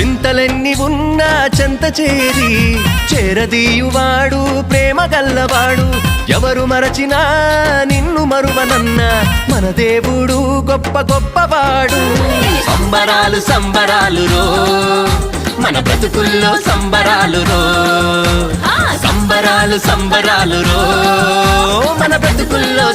చింతలెన్ని ఉన్నా చెంత చేరి చేరదీయువాడు ప్రేమ గల్లవాడు ఎవరు మరచినా నిన్ను మరువనన్న మన దేవుడు గొప్ప గొప్పవాడు సంబరాలు సంబరాలు రో మన బ్రతుకుల్లో సంబరాలు రో సంబరాలు సంబరాలు రో మన బ్రతుకుల్లో